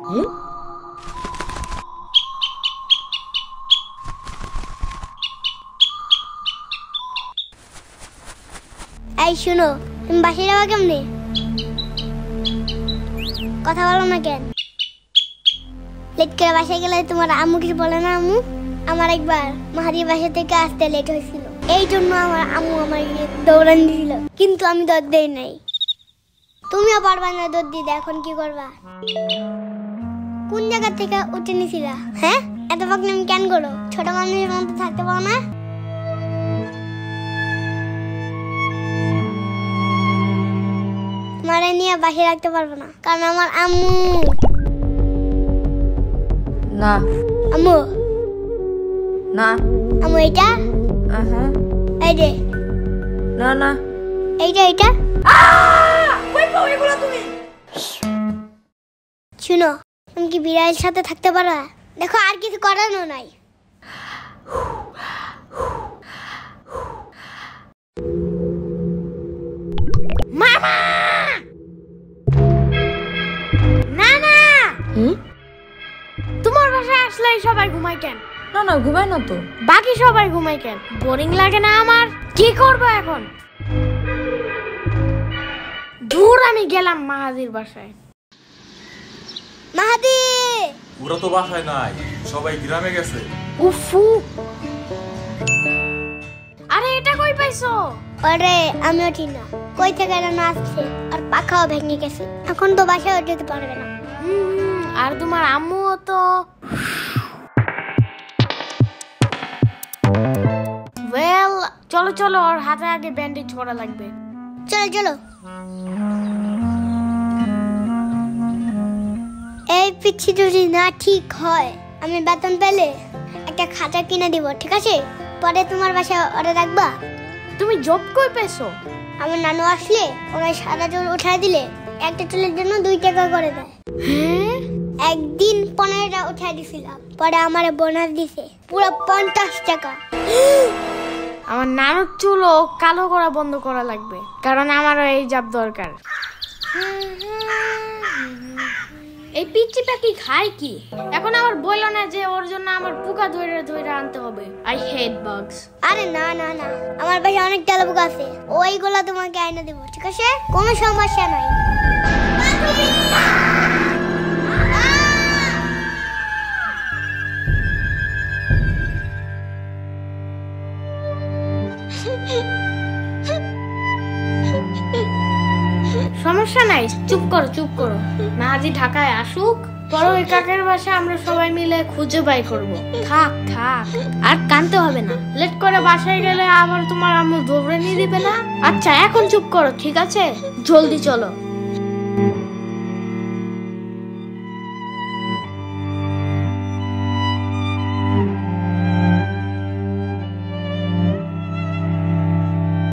এই শুনো, তুমি বাসায় যাওয়া কেমনে? কথা বলো না কেন? লেট করে বাসায় গেলে তোমার আম্মু কিছু বলে না? আম্মু, আমার একবার মাহাদির বাসা থেকে আসতে লেট হয়েছিল, এই জন্য আমার আম্মু আমার দৌড়ান দিয়েছিল, কিন্তু আমি দৌড় দেই নাই। তুমিও পারবা না দৌড় দিতে, এখন কি করবা? কোন জায়গা থেকে উঠে নিছিলা? হ্যাঁ, এত পাকনামি কেন করো? ছোট মানুষের মতো থাকতে পারো না? মারা নিয়ে বাসায় রাখতে পারবো না, কারণ আমার আম্মু। না আম্মু, না আম্মু এটা এই যে, না না এইটা এইটা। শুনো, তুমি কি বিড়ালের সাথে থাকতে পারো? দেখো, আর কিছু করানো নাই। মামা, না না, তোমার বাসায় আসলে সবাই ঘুমায় কেন? না না, ঘুমাই না তো। বাকি সবাই ঘুমায় কেন? বোরিং লাগে না আমার? কি করবো এখন? দূর, আমি গেলাম মাহাদির বাসায়। মাহাদি, ওরা তো বাসায় নাই, সবাই গ্রামে গেছে। উফু, আরে এটা কই পাইছো? আরে আমিও ঠিক না, কই থেকে যেন আসছে, আর পাখাও ভেঙে গেছে, এখন তো বাসায় যেতে পারবে না। আর তোমার আম্মুও তো। ওয়েল, চলো চলো, ওর হাতে আগে ব্যান্ডেজ করা লাগবে। চলো চলো। এই পিচ্ছি যদি না ঠিক হয়, আমি বেতন পেলে একটা খাতা কিনে দিব, ঠিক আছে? পরে তোমার বাসায় ওরা রাখবা। তুমি জব কই পেছো? আমার নানু আসলে ওরা সারা চুল উঠাই দিলে একটা চুলের জন্য 2 টাকা করে দেয়। হ্যাঁ, একদিন 15টা উঠাই দিছিলাম, পরে আমার বোনাস দিছে পুরো 50 টাকা। আমার নানুর চুলও কালো করা বন্ধ করা লাগবে, কারণ আমারও এই জব দরকার। এই পিচ্চি পাখি খায় কি? এখন আমার বললো না যে ওর জন্য আমার পোকা ধরে ধরে আনতে হবে। I hate বাগস। আরে না না না, আমার বাসায় অনেক তেলাপোকা আছে, ওইগুলা তোমাকে এনে দেব, ঠিক আছে? কোনো সমস্যা নাই। সমস্যা নাই, চুপ করো চুপ করো। মাহাদি ঢাকায় আসুক, পরে ওই কাকের বাসা আমরা সবাই মিলে খুঁজে বাই করব। থাক থাক, আর কাঁদতে হবে না। লেট করে বাসায় গেলে আবার তোমার আম্মু দৌড়ে নিয়ে দিবে না। আচ্ছা, এখন চুপ করো, ঠিক আছে? জলদি চলো।